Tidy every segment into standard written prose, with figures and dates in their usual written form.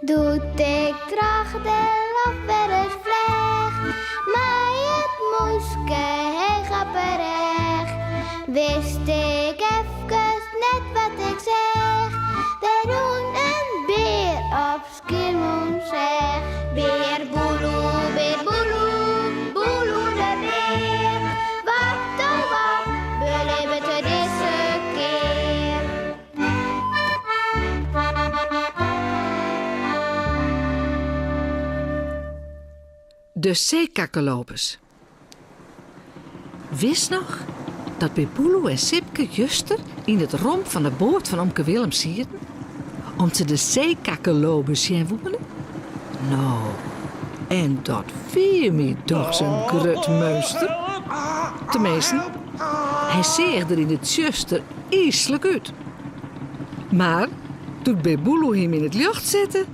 Doet ik tracht de lach weer eens vlecht, maar het moeske hij gaat berecht. Wist ik even net wat ik zeg, wij doen een beer op Skiermond zeg. Beer boeloe, boeloe de beer. Wat oh wat, beleven we deze keer. De zeekakkelopers. Wist nog dat Beboeloe en Sipke juster in het romp van de boot van omke Willem sierden? Om ze de zeekakkelopers zien wonen? Nou, en dat viel me toch zo'n grut meester. Tenminste, hij zeeg er in het juster iselijk uit. Maar toen Beboeloe hem in het lucht zette...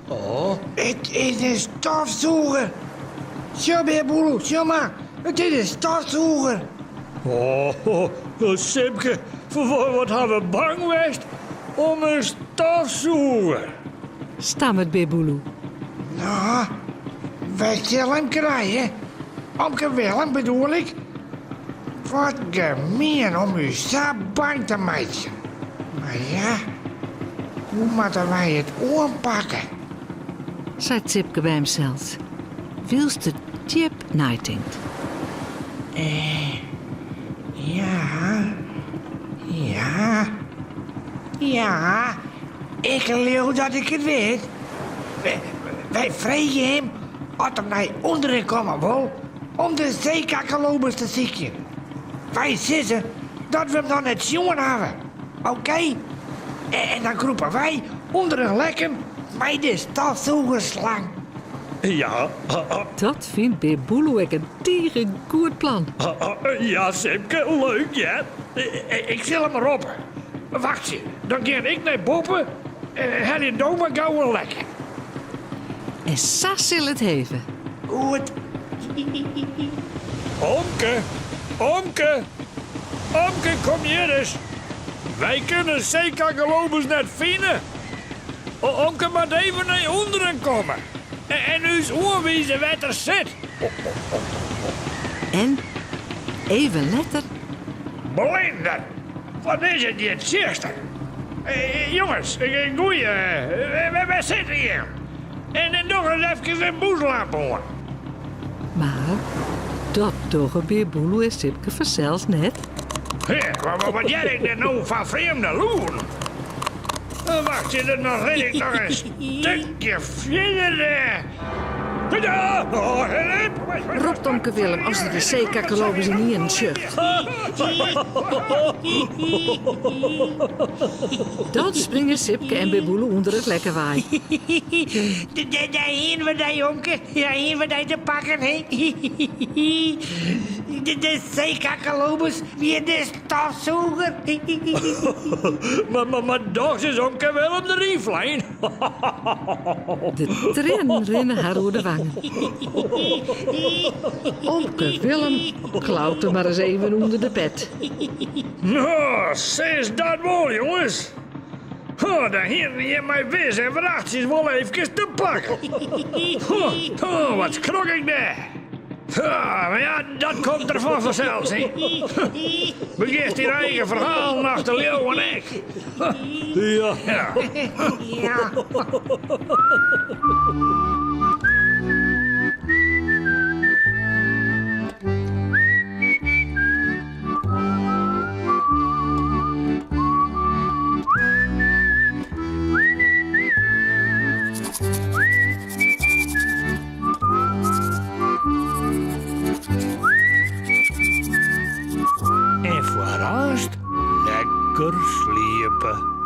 Het is een stofzuiger. Zo, Beboeloe, zo maar. Het is een stofzuiger. Sipke, voor wat hebben we bang geweest om een stofzuiger? stammert Beboeloe. Nou, wij zullen hem krijgen. Omke Willem bedoel ik. Wat gemeen om u zo bang te maken. Maar ja, hoe moeten wij het aanpakken? Zei Sipke bij hemzelf. Wilst de tjip nijtinkt. Ja, ik geloof dat ik het weet. Wij vregen hem of hij naar onderen komen wil om de zeekakkelopers te zieken. Wij zeggen dat we hem dan net jongen hebben. Oké? En dan groepen wij onder een lekken met de stofzuigerslang. Ja, Dat vindt Beboeloe ook een tierengoed plan. ja, Sipke, leuk, ja. Ik zal hem erop. Wacht je, dan ga ik naar boven en hij in Doma gauw een lekker. En Sas zal het heven. Goed. Omke, kom hier eens. Wij kunnen zeekakkelopers net vinden. Omke moet even naar onderen komen. En uw oorwijzen wat er zit. En, even letter, Blinder, wat is het hier, zuster? Jongens, goeie, we zitten hier. En nog eens even een boezel aanboren. maar dat toch Beboeloe en Sipke vanzelfs net. Wat jij denkt er nou van vreemde loeren? Wacht je er nog, red ik nog een stukje verder. Roept omke Willem als hij de zeekakkelopers in niet in zucht. Dan springen Sipke en Beboeloe onder het lekker waai. Daarheen we die jonker, daarheen we die te pakken, hè? De zeekakkelopers, weer de stofzuiger. Maar toch is Omke Willem de rieflijn. De tranen rennen haar door de wangen. Omke Willem klauwt er maar eens even onder de pet. Nou, is dat wel, jongens. Dan hier je mij vis en vrachtjes wel even te pakken. Wat krok ik daar? Maar ja, dat komt er vanzelf, hè. Begint hier eigen verhaal naar de leeuw en ik. Ja. Ja. En vooral lekker sliepen.